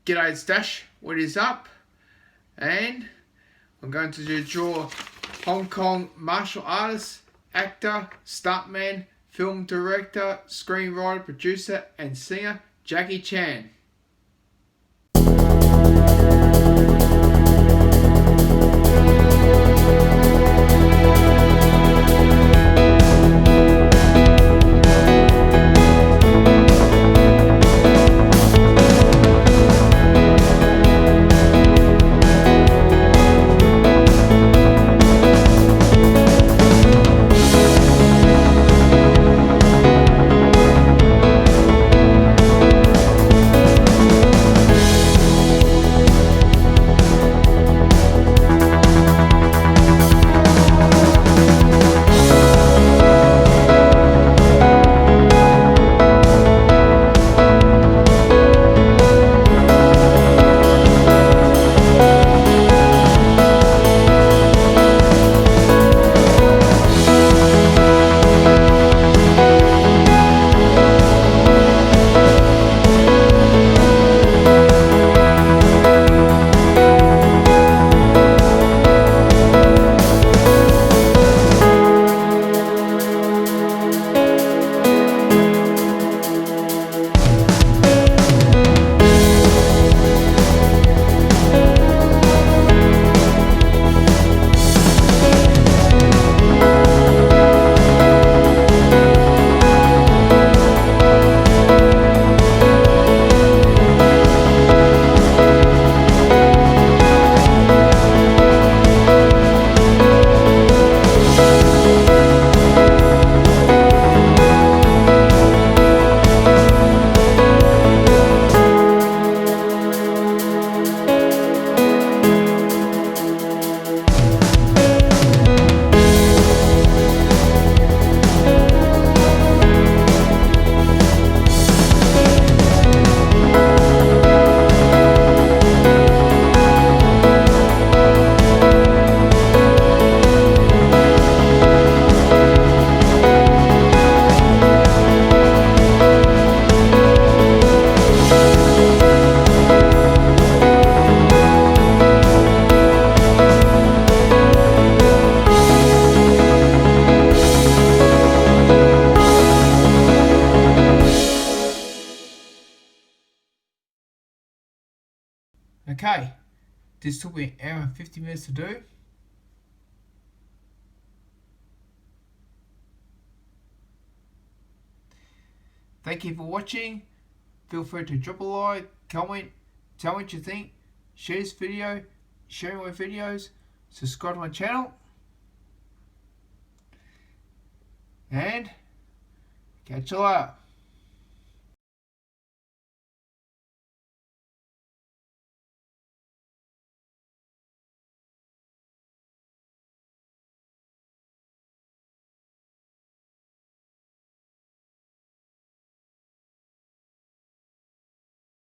G'day Stash, what is up? And I'm going to draw Hong Kong martial artist, actor, stuntman, film director, screenwriter, producer and singer Jackie Chan. Okay, this took me an hour and 50 minutes to do. Thank you for watching. Feel free to drop a like, comment, tell me what you think, share this video, share my videos, subscribe to my channel, and catch you later.